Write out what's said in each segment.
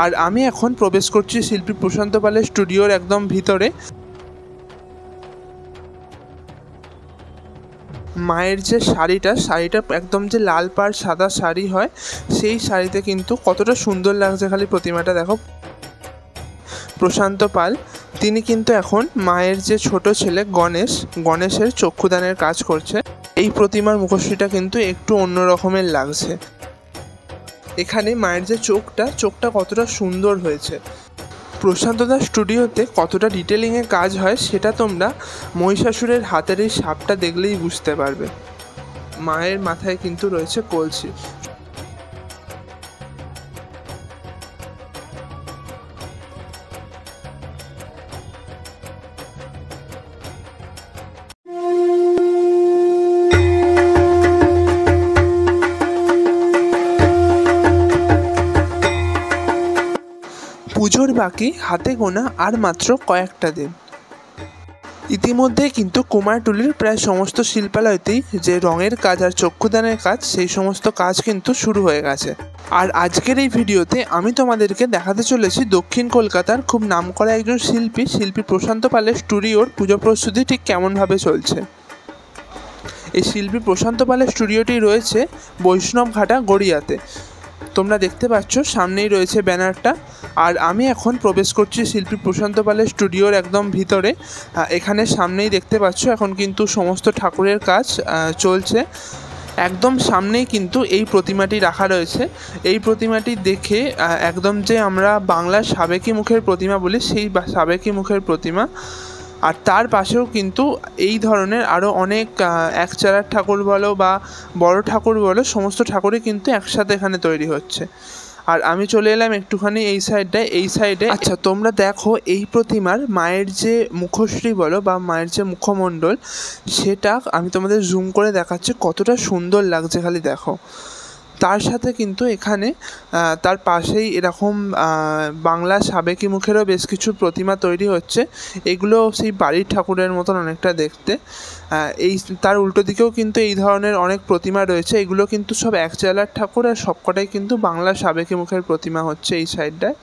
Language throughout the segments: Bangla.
আর আমি এখন প্রবেশ করছি শিল্পী প্রশান্ত পালের স্টুডিওর একদম ভিতরে। মায়ের যে শাড়িটা একদম যে লাল পাড় সাদা শাড়ি হয়, সেই শাড়িতে কিন্তু কতটা সুন্দর লাগছে খালি প্রতিমাটা দেখো। প্রশান্ত পাল তিনি কিন্তু এখন মায়ের যে ছোট ছেলে গণেশের চক্ষুদানের কাজ করছে। এই প্রতিমার মুখশ্রীটা কিন্তু একটু অন্য রকমের লাগছে। এখানে মায়ের যে চোখটা কতটা সুন্দর হয়েছে। প্রশান্তদার স্টুডিওতে কতটা ডিটেলিংয়ে কাজ হয় সেটা তোমরা মহিষাসুরের হাতের এই সাপটা দেখলেই বুঝতে পারবে। মায়ের মাথায় কিন্তু রয়েছে কলসি। পুজোর বাকি হাতে গোনা আর মাত্র কয়েকটা দিন। ইতিমধ্যে কিন্তু কুমারটুলির প্রায় সমস্ত শিল্পালয়তেই যে রঙের কাজ আর চক্ষুদানের কাজ, সেই সমস্ত কাজ কিন্তু শুরু হয়ে গেছে। আর আজকের এই ভিডিওতে আমি তোমাদেরকে দেখাতে চলেছি দক্ষিণ কলকাতার খুব নামকরা একজন শিল্পী প্রশান্ত পালের স্টুডিওর পুজো প্রস্তুতি ঠিক কেমনভাবে চলছে। এই শিল্পী প্রশান্ত পালের স্টুডিওটি রয়েছে বৈষ্ণবঘাটা গড়িয়াতে। তোমরা দেখতে পাচ্ছ সামনেই রয়েছে ব্যানারটা। আর আমি এখন প্রবেশ করছি শিল্পী প্রশান্ত পালের স্টুডিওর একদম ভিতরে। এখানে সামনেই দেখতে পাচ্ছ এখন কিন্তু সমস্ত ঠাকুরের কাজ চলছে। একদম সামনেই কিন্তু এই প্রতিমাটি রাখা রয়েছে। এই প্রতিমাটি দেখে একদম যে আমরা বাংলার সাবেকি মুখের প্রতিমা বলি, সেই সাবেকি মুখের প্রতিমা। আর তার পাশেও কিন্তু এই ধরনের আরও অনেক একচারার ঠাকুর বলো বা বড় ঠাকুর বলো, সমস্ত ঠাকুরই কিন্তু একসাথে এখানে তৈরি হচ্ছে। আর আমি চলে এলাম একটুখানি এই সাইডে। আচ্ছা, তোমরা দেখো এই প্রতিমার মায়ের যে মুখশ্রী বলো বা মায়ের যে মুখমণ্ডল, সেটা আমি তোমাদের জুম করে দেখাচ্ছি কতটা সুন্দর লাগছে খালি দেখো। তার সাথে কিন্তু এখানে তার পাশেই এরকম বাংলা সাবেকি মুখেরও বেশ কিছু প্রতিমা তৈরি হচ্ছে। এগুলো সেই বাড়ির ঠাকুরের মতন অনেকটা দেখতে। এই তার উল্টো দিকেও কিন্তু এই ধরনের অনেক প্রতিমা রয়েছে। এগুলো কিন্তু সব একচালার ঠাকুর আর সবকটাই কিন্তু বাংলা সাবেকি মুখের প্রতিমা হচ্ছে এই সাইডটায়।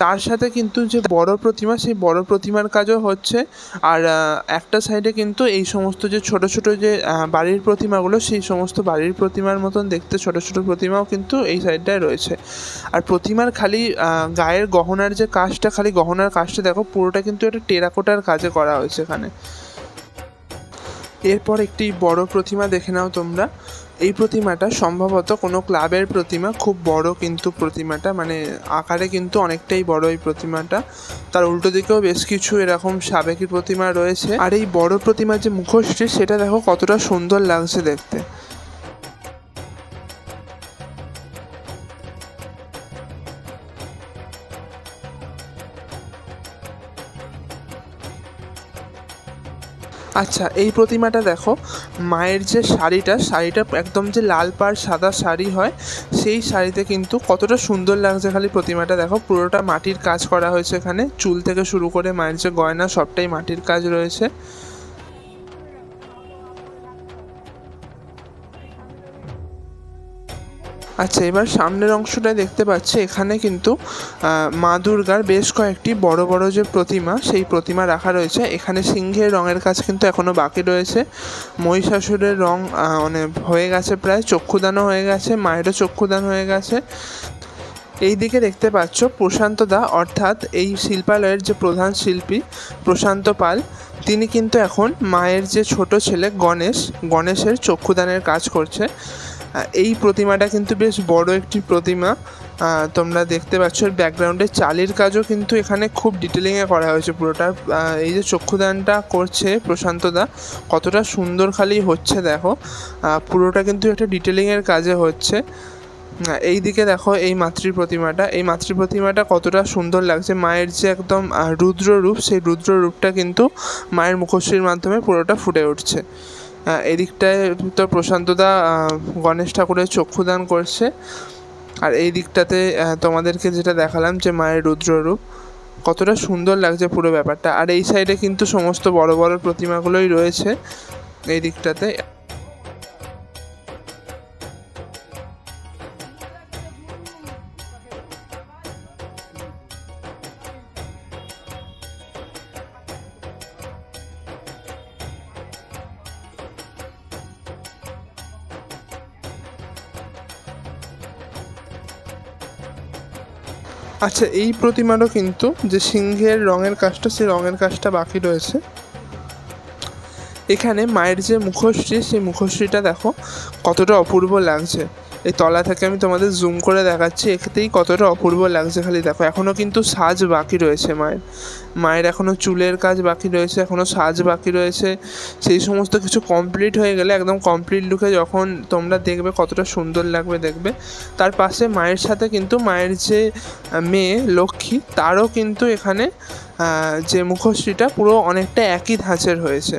তার সাথে কিন্তু যে বড় প্রতিমা, সেই বড় প্রতিমার কাজও হচ্ছে। আর একটা সাইডে কিন্তু এই সমস্ত যে ছোট ছোট যে বাড়ির প্রতিমাগুলো, সেই সমস্ত বাড়ির প্রতিমার মতন দেখতে ছোট ছোট প্রতিমাও কিন্তু এই সাইডটায় রয়েছে। আর প্রতিমার খালি গায়ের গহনার যে কাজটা, খালি গহনার কাজটা দেখো, পুরোটা কিন্তু একটা টেরাকোটার কাজে করা হয়েছে এখানে। এরপর একটি বড় প্রতিমা দেখে নাও তোমরা। এই প্রতিমাটা সম্ভবত কোনো ক্লাবের প্রতিমা, খুব বড় কিন্তু প্রতিমাটা, মানে আকারে কিন্তু অনেকটাই বড় এই প্রতিমাটা। তার উল্টো দিকেও বেশ কিছু এরকম সাবেকি প্রতিমা রয়েছে। আর এই বড় প্রতিমার যে মুখশ্রী, সেটা দেখো কতটা সুন্দর লাগছে দেখতে। আচ্ছা, এই প্রতিমাটা দেখো, মায়ের যে শাড়িটা একদম যে লাল পাড় সাদা শাড়ি হয়, সেই শাড়িতে কিন্তু কতটা সুন্দর লাগছে খালি প্রতিমাটা দেখো। পুরোটা মাটির কাজ করা হয়েছে এখানে, চুল থেকে শুরু করে মায়ের যে গয়না সবটাই মাটির কাজ রয়েছে। আচ্ছা, এবার সামনের অংশটা দেখতে পাচ্ছি। এখানে কিন্তু মা দুর্গার বেশ কয়েকটি বড় বড় যে প্রতিমা, সেই প্রতিমা রাখা রয়েছে। এখানে সিংহের রঙের কাজ কিন্তু এখনও বাকি রয়েছে। মহিষাসুরের রং মানে হয়ে গেছে প্রায়, চক্ষুদানও হয়ে গেছে, মায়েরও চক্ষুদান হয়ে গেছে। এই দিকে দেখতে পাচ্ছ প্রশান্তদা, অর্থাৎ এই শিল্পালয়ের যে প্রধান শিল্পী প্রশান্ত পাল, তিনি কিন্তু এখন মায়ের যে ছোট ছেলে গণেশের চক্ষুদানের কাজ করছে। এই প্রতিমাটা কিন্তু বেশ বড় একটি প্রতিমা। তোমরা দেখতে পাচ্ছ এর ব্যাকগ্রাউন্ডে চালির কাজও কিন্তু এখানে খুব ডিটেলিংয়ে করা হয়েছে পুরোটা। এই যে চক্ষুদানটা করছে প্রশান্তদা, কতটা সুন্দর খালি হচ্ছে দেখো। পুরোটা কিন্তু একটা ডিটেলিংয়ের কাজে হচ্ছে। এই দিকে দেখো এই মাতৃ প্রতিমাটা কতটা সুন্দর লাগছে। মায়ের যে একদম রুদ্ররূপ, সেই রুদ্ররূপটা কিন্তু মায়ের মুখশ্রীর মাধ্যমে পুরোটা ফুটে উঠছে। এদিকটায় তো প্রশান্তদা গণেশ ঠাকুরের চক্ষুদান করছে। আর এই দিকটাতে তোমাদেরকে যেটা দেখালাম যে মায়ের রুদ্ররূপ, কতটা সুন্দর লাগছে পুরো ব্যাপারটা। আর এই সাইডে কিন্তু সমস্ত বড় বড় প্রতিমাগুলোই রয়েছে এই দিকটাতে। আচ্ছা, এই প্রতিমারও কিন্তু যে সিংহের রঙের কাজটা, সেই রঙের কাজটা বাকি রয়েছে। এখানে মায়ের যে মুখশ্রী, সেই মুখশ্রীটা দেখো কতটা অপূর্ব লাগছে। এই তলা থেকে আমি তোমাদের জুম করে দেখাচ্ছি, এতেই কতটা অপূর্ব লাগছে খালি দেখো। এখনও কিন্তু সাজ বাকি রয়েছে মায়ের এখনও চুলের কাজ বাকি রয়েছে, এখনও সাজ বাকি রয়েছে। সেই সমস্ত কিছু কমপ্লিট হয়ে গেলে একদম কমপ্লিট লুকে যখন তোমরা দেখবে কতটা সুন্দর লাগবে দেখবে। তার পাশে মায়ের সাথে কিন্তু মায়ের যে মেয়ে লক্ষ্মী, তারও কিন্তু এখানে যে মুখশ্রীটা পুরো অনেকটা একই ধাঁচের হয়েছে।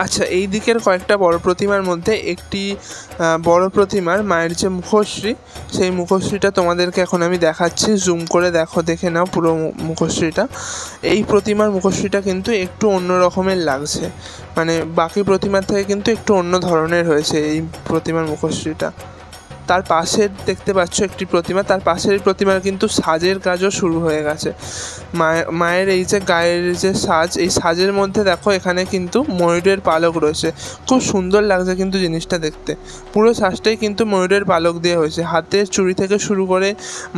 আচ্ছা, এই দিকের কয়েকটা বড় প্রতিমার মধ্যে একটি বড় প্রতিমার মায়ের যে মুখশ্রী, সেই মুখশ্রীটা তোমাদেরকে এখন আমি দেখাচ্ছি। জুম করে দেখে নাও পুরো মুখশ্রীটা। এই প্রতিমার মুখশ্রীটা কিন্তু একটু অন্য রকমের লাগছে, মানে বাকি প্রতিমার থেকে কিন্তু একটু অন্য ধরনের হয়েছে এই প্রতিমার মুখশ্রীটা। তার পাশে দেখতে পাচ্ছ একটি প্রতিমা, তার পাশের প্রতিমার কিন্তু সাজের কাজও শুরু হয়ে গেছে। মায়ের এই যে গায়ের যে সাজ, এই সাজের মধ্যে দেখো এখানে কিন্তু ময়ূরের পালক রয়েছে। খুব সুন্দর লাগছে কিন্তু জিনিসটা দেখতে। পুরো সাজটাই কিন্তু ময়ূরের পালক দিয়ে হয়েছে। হাতের চুড়ি থেকে শুরু করে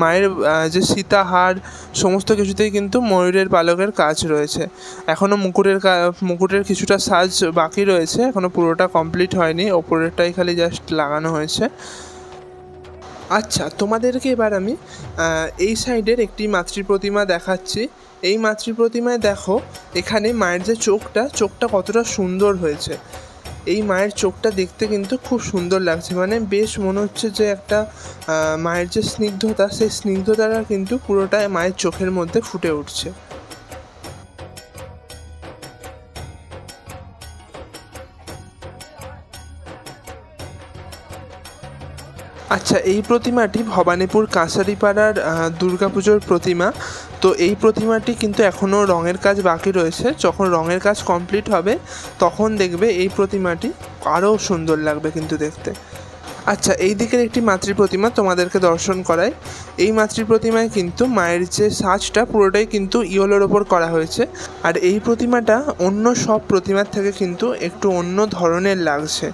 মায়ের যে সীতাহার, সমস্ত কিছুতেই কিন্তু ময়ূরের পালকের কাজ রয়েছে। এখনও মুকুটের কিছুটা সাজ বাকি রয়েছে, এখনও পুরোটা কমপ্লিট হয়নি, ওপরেরটাই খালি জাস্ট লাগানো হয়েছে। আচ্ছা, তোমাদেরকে এবার আমি এই সাইডের একটি মাতৃ প্রতিমা দেখাচ্ছি। এই মাতৃ প্রতিমায় দেখো এখানে মায়ের যে চোখটা কতটা সুন্দর হয়েছে। এই মায়ের চোখটা দেখতে কিন্তু খুব সুন্দর লাগছে, মানে বেশ মনে হচ্ছে যে একটা মায়ের যে স্নিগ্ধতা, সেই স্নিগ্ধতাটা কিন্তু পুরোটাই মায়ের চোখের মধ্যে ফুটে উঠছে। আচ্ছা, এই প্রতিমাটি ভবানীপুর কাঁসারিপাড়ার দুর্গাপুজোর প্রতিমা। তো এই প্রতিমাটি কিন্তু এখনও রঙের কাজ বাকি রয়েছে। যখন রঙের কাজ কমপ্লিট হবে তখন দেখবে এই প্রতিমাটি আরও সুন্দর লাগবে কিন্তু দেখতে। আচ্ছা, এই দিকের একটি মাতৃ প্রতিমা তোমাদেরকে দর্শন করাই। এই মাতৃ প্রতিমায় কিন্তু মায়ের যে সাজটা পুরোটাই কিন্তু ইয়েলোর ওপর করা হয়েছে। আর এই প্রতিমাটা অন্য সব প্রতিমার থেকে কিন্তু একটু অন্য ধরনের লাগছে।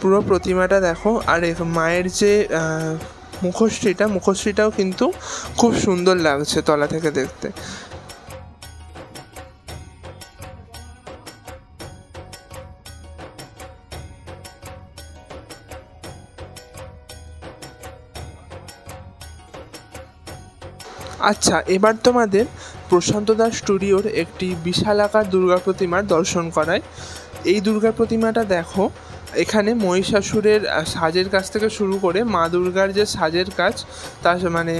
পুরো প্রতিমাটা দেখো। আর মায়ের যে মুখশ্রীটাও কিন্তু খুব সুন্দর লাগছে তলা থেকে দেখতে। আচ্ছা, এবার তোমাদের প্রশান্ত দাস স্টুডিওর একটি বিশাল আকার দুর্গা প্রতিমার দর্শন করায়। এই দুর্গা প্রতিমাটা দেখো, এখানে মহিষাসুরের সাজের কাজ থেকে শুরু করে মা দুর্গার যে সাজের কাজ, তার মানে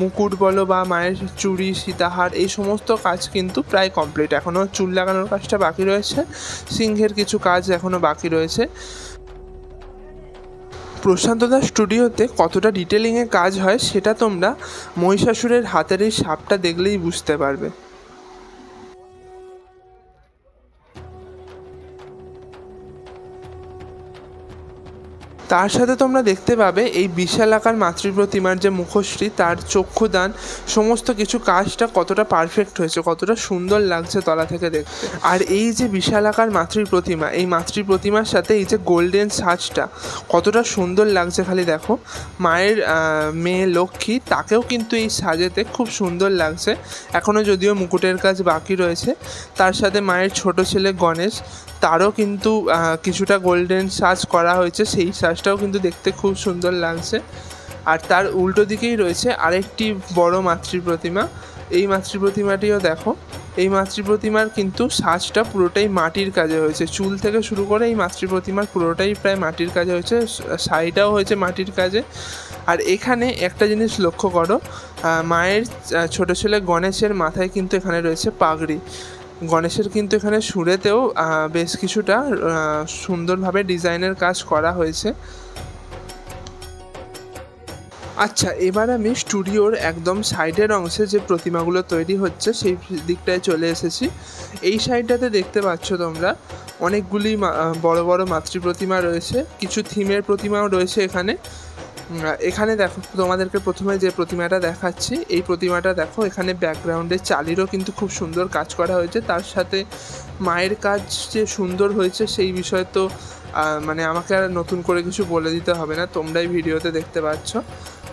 মুকুট বলো বা মায়ের চুড়ি, সীতাহার, এই সমস্ত কাজ কিন্তু প্রায় কমপ্লিট। এখনও চুল লাগানোর কাজটা বাকি রয়েছে, সিংহের কিছু কাজ এখনও বাকি রয়েছে। প্রশান্ত দাস স্টুডিওতে কতটা ডিটেলিংয়ে কাজ হয় সেটা তোমরা মহিষাসুরের হাতের এই সাপটা দেখলেই বুঝতে পারবে। তার সাথে তোমরা দেখতে পাবে এই বিশাল আকার মাতৃ প্রতিমার যে মুখশ্রী, তার চক্ষুদান, সমস্ত কিছু কাজটা কতটা পারফেক্ট হয়েছে, কতটা সুন্দর লাগছে তলা থেকে দেখতে। আর এই যে বিশাল আকার মাতৃ প্রতিমা, এই মাতৃ প্রতিমার সাথে এই যে গোল্ডেন সাজটা কতটা সুন্দর লাগছে খালি দেখো। মায়ের মেয়ে লক্ষ্মী, তাকেও কিন্তু এই সাজেতে খুব সুন্দর লাগছে। এখনও যদিও মুকুটের কাজ বাকি রয়েছে। তার সাথে মায়ের ছোট ছেলে গণেশ, তারও কিন্তু কিছুটা গোল্ডেন সাজ করা হয়েছে, সেই সাজটাও কিন্তু দেখতে খুব সুন্দর লাগছে। আর তার উল্টো দিকেই রয়েছে আরেকটি বড় মাতৃ প্রতিমা। এই মাতৃ প্রতিমাটিও দেখো। এই মাতৃ প্রতিমার কিন্তু সাজটা পুরোটাই মাটির কাজে হয়েছে, চুল থেকে শুরু করে এই মাতৃ প্রতিমার পুরোটাই প্রায় মাটির কাজে হয়েছে, শাড়িটাও হয়েছে মাটির কাজে। আর এখানে একটা জিনিস লক্ষ্য করো, মায়ের ছোট ছেলে গণেশের মাথায় কিন্তু এখানে রয়েছে পাগড়ি। গণেশের কিন্তু এখানে সুরেতেও বেশ কিছুটা সুন্দরভাবে ডিজাইনের কাজ করা হয়েছে। আচ্ছা, এবার আমি স্টুডিওর একদম সাইডের অংশে যে প্রতিমাগুলো তৈরি হচ্ছে সেই দিকটায় চলে এসেছি। এই সাইডটাতে দেখতে পাচ্ছ তোমরা অনেকগুলি বড় বড় মাতৃ প্রতিমা রয়েছে, কিছু থিমের প্রতিমাও রয়েছে এখানে। এখানে দেখো, তোমাদেরকে প্রথমে যে প্রতিমাটা দেখাচ্ছি, এই প্রতিমাটা দেখো, এখানে ব্যাকগ্রাউন্ডে চালিরও কিন্তু খুব সুন্দর কাজ করা হয়েছে। তার সাথে মায়ের কাজ যে সুন্দর হয়েছে সেই বিষয়ে তো মানে আমাকে আর নতুন করে কিছু বলে দিতে হবে না, তোমরাই ভিডিওতে দেখতে পাচ্ছ।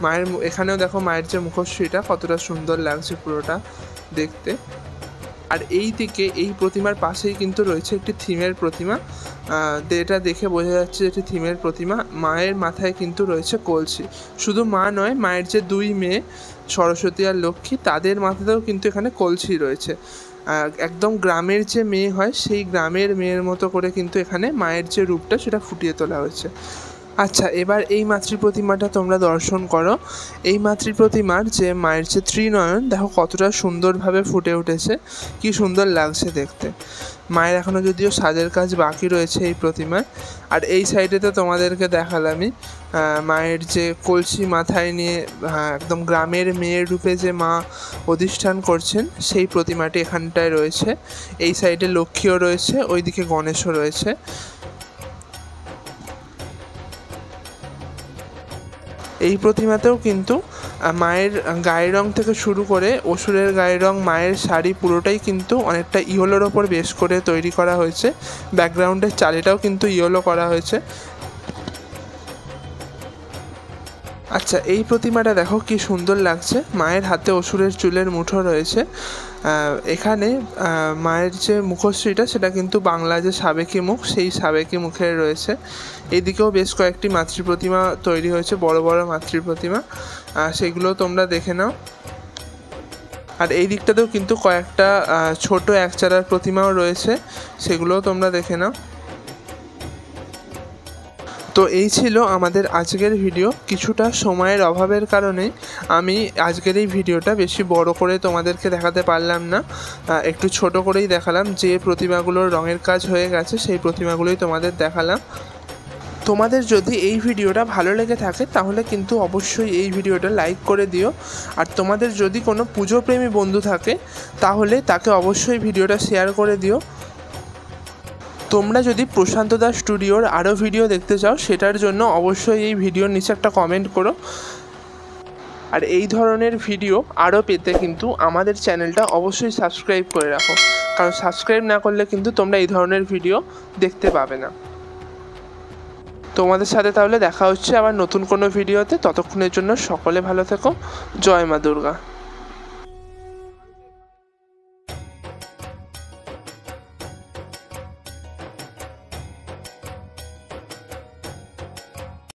মায়ের এখানেও দেখো মায়ের যে মুখশ্রীটা কতটা সুন্দর লাগছে পুরোটা দেখতে। আর এই দিকে এই প্রতিমার পাশেই কিন্তু রয়েছে একটি থিমের প্রতিমা, এটা দেখে বোঝা যাচ্ছে এটি থিমের প্রতিমা। মায়ের মাথায় কিন্তু রয়েছে কলসি। শুধু মা নয়, মায়ের যে দুই মেয়ে সরস্বতী আর লক্ষ্মী, তাদের মাথাতেও কিন্তু এখানে কলসি রয়েছে। একদম গ্রামের যে মেয়ে হয় সেই গ্রামের মেয়ের মতো করে কিন্তু এখানে মায়ের যে রূপটা সেটা ফুটিয়ে তোলা হয়েছে। আচ্ছা, এবার এই মাতৃ প্রতিমাটা তোমরা দর্শন করো। এই মাতৃ প্রতিমার যে মায়ের যে ত্রিনয়ন দেখো কতটা সুন্দরভাবে ফুটে উঠেছে, কি সুন্দর লাগছে দেখতে। মায়ের এখনও যদিও সাজের কাজ বাকি রয়েছে এই প্রতিমার। আর এই সাইডে তো তোমাদেরকে দেখালামই মায়ের যে কলসি মাথায় নিয়ে একদম গ্রামের মেয়ের রূপে যে মা অধিষ্ঠান করছেন সেই প্রতিমাটি এখানটায় রয়েছে। এই সাইডে লক্ষ্মীও রয়েছে, ওইদিকে গণেশও রয়েছে। এই প্রতিমাতেও কিন্তু মায়ের গায়ের রং থেকে শুরু করে অসুরের গায়ের রং, মায়ের শাড়ি পুরোটাই কিন্তু অনেকটা ইয়েলোর ওপর বেশ করে তৈরি করা হয়েছে। ব্যাকগ্রাউন্ডের চালিটাও কিন্তু ইয়েলো করা হয়েছে। আচ্ছা, এই প্রতিমাটা দেখো কি সুন্দর লাগছে। মায়ের হাতে অসুরের চুলের মুঠো রয়েছে। এখানে মায়ের যে মুখশ্রীটা সেটা কিন্তু বাংলা যে সাবেকি মুখ, সেই সাবেকি মুখের রয়েছে। এইদিকেও বেশ কয়েকটি মাতৃ প্রতিমা তৈরি হয়েছে, বড় বড় মাতৃ প্রতিমা, সেগুলো তোমরা দেখে নাও। আর এই দিকটাতেও কিন্তু কয়েকটা ছোট একচারার প্রতিমাও রয়েছে, সেগুলোও তোমরা দেখে নাও। তো এই ছিল আমাদের আজকের ভিডিও। কিছুটা সময়ের অভাবের কারণে আমি আজকের এই ভিডিওটা বেশি বড় করে তোমাদেরকে দেখাতে পারলাম না, একটু ছোট করেই দেখালাম। যে প্রতিমাগুলোর রঙের কাজ হয়ে গেছে সেই প্রতিমাগুলোই তোমাদের দেখালাম। তোমাদের যদি এই ভিডিওটা ভালো লেগে থাকে তাহলে কিন্তু অবশ্যই এই ভিডিওটা লাইক করে দিও। আর তোমাদের যদি কোনো পুজোপ্রেমী বন্ধু থাকে তাহলে তাকে অবশ্যই ভিডিওটা শেয়ার করে দিও। তোমরা যদি প্রশান্ত দাস স্টুডিওর আরও ভিডিও দেখতে চাও সেটার জন্য অবশ্যই এই ভিডিওর নিচে একটা কমেন্ট করো। আর এই ধরনের ভিডিও আরও পেতে কিন্তু আমাদের চ্যানেলটা অবশ্যই সাবস্ক্রাইব করে রাখো, কারণ সাবস্ক্রাইব না করলে কিন্তু তোমরা এই ধরনের ভিডিও দেখতে পাবে না। তোমাদের সাথে তাহলে দেখা হচ্ছে আবার নতুন কোনো ভিডিওতে। ততক্ষণের জন্য সকলে ভালো থেকো। জয় মা দুর্গা।